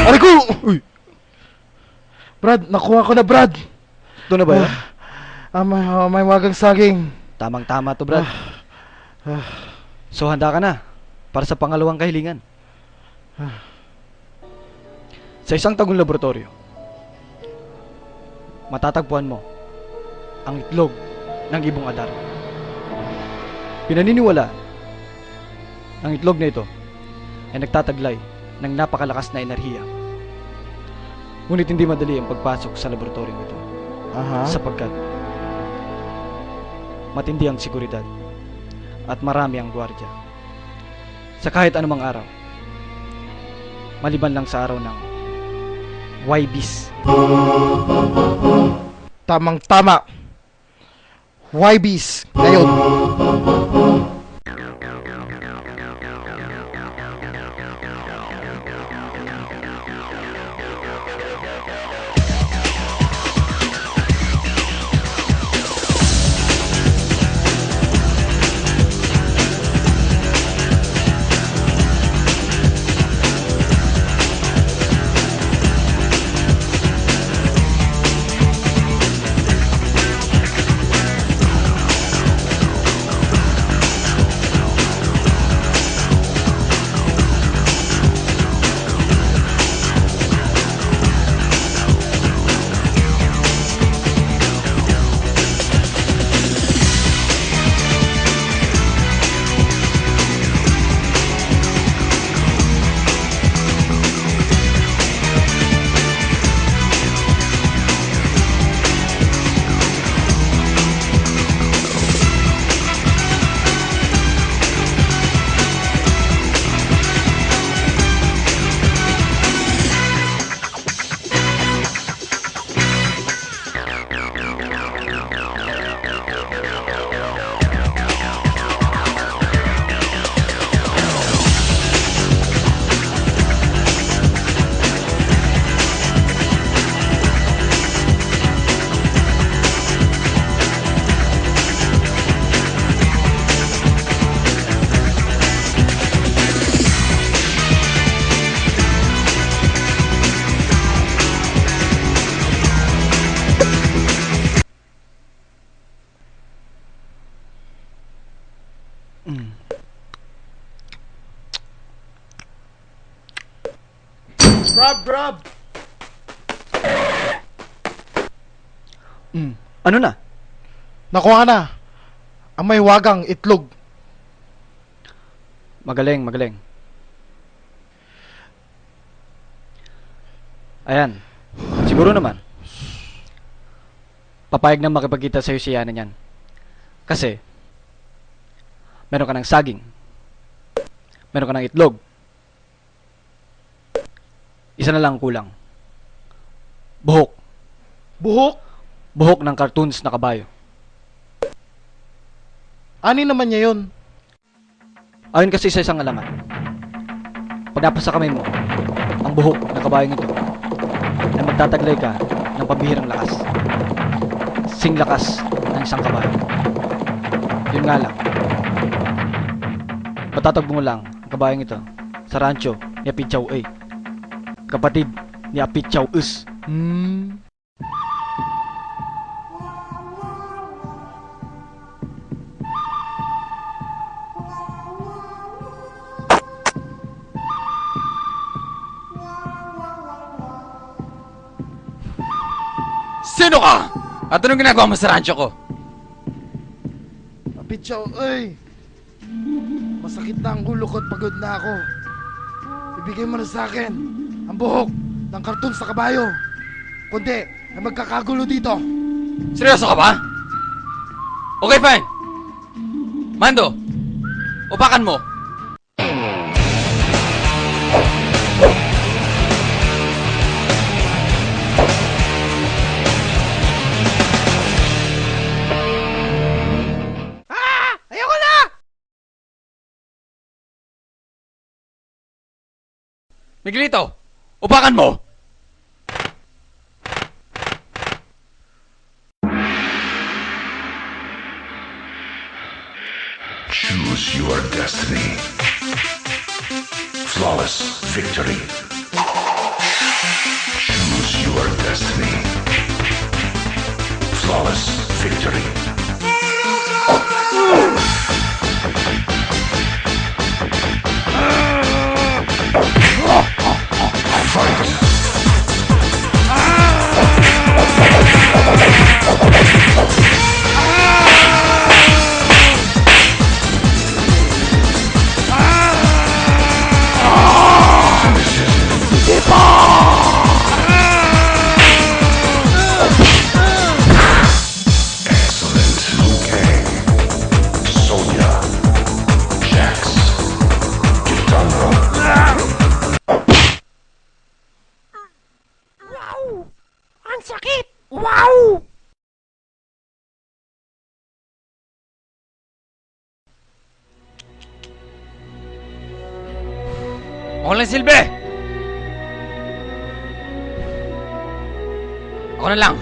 Aray ko! Uy! Brad, nakuha ko na, Brad! Ito na ba yan? May wagang saging. Tamang-tama to, Brad. So, handa ka na para sa pangalawang kahilingan. Sa isang tagong laboratorio, matatagpuan mo ang itlog ng ibong adar. Pinaniniwala ang itlog na ito ay nagtataglay ng napakalakas na enerhiya. Ngunit hindi madali ang pagpasok sa laboratorio ito sapagkat matindi ang seguridad at marami ang gwardiya. Sa kahit anumang araw, maliban lang sa araw ng YBs. Tamang-tama. YBs ngayon. Rob! Ano na? Nakuha na. Ang may wagang itlog. Magaling. Ayan. Siguro naman, papayag na makipagkita sa'yo si Yana niyan. Kasi, meron ka ng saging. Meron ka ng itlog. Isa na lang kulang. Buhok. Buhok? Buhok ng cartoons na kabayo. Ani naman niya yun? Ayon kasi sa isang alamat, pag napasa kamay mo ang buhok ng kabayong ito, na magtataglay ka ng pambihirang lakas. Sing lakas ng isang kabayo. Yun nga lang, matatagpo mo lang ang kabayong ito sa rancho ni Apichaw A, kapatid ni Apichaw Us. Sino ka? At anong ginagawa mo sa rancho ko? Apitsaw, ay! Masakit na ang ulo ko at pagod na ako. Ibigay mo na sa akin ang buhok ng karton sa kabayo. Kundi, ay magkakagulo dito. Seryoso ka ba? Okay, fine. Mando, upakan mo. Ayoko na! Miguelito, upakan mo. Choose your destiny. Flawless victory. destiny. Flawless victory. Fight! Excellent. Kang, Sonya, Jax, Kitana. Ang sakit! Wow! Walang silbi! Ako na lang.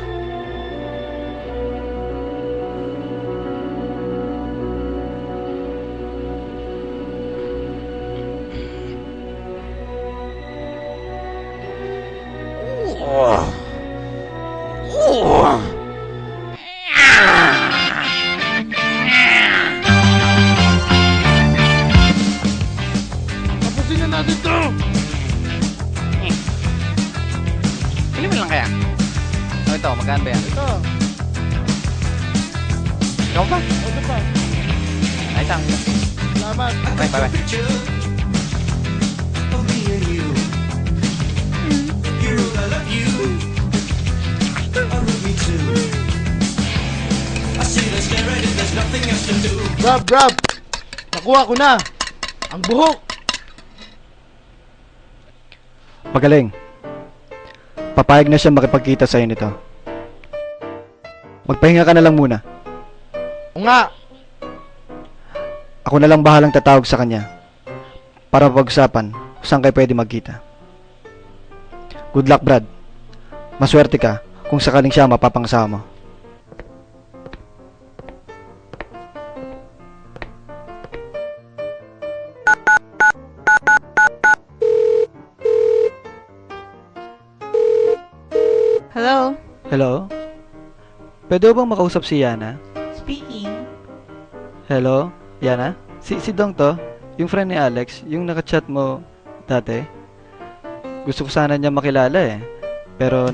Tapusin na natin to! Pili mo lang kaya. Ito, magkano ba yan? Ito, Ikaw ba? ano pa? Ay, tang. Salamat. Bye, bye, bye. Grab! Nakuha ko na! Ang buhok! Magaling. Papayag na siya makipagkita sa'yo nito. Magpahinga ka na lang muna. O nga! Ako na lang bahalang tatawag sa kanya para mapag-usapan kung saan kayo pwede magkita. Good luck, Brad. Maswerte ka kung sakaling siya mapapangasawa mo. Hello? Hello? Pwede bang makausap si Yana? Speaking. Hello? Yana? Si Dong to? Yung friend ni Alex? Yung nakachat mo dati? Gusto ko sana niya makilala eh. Pero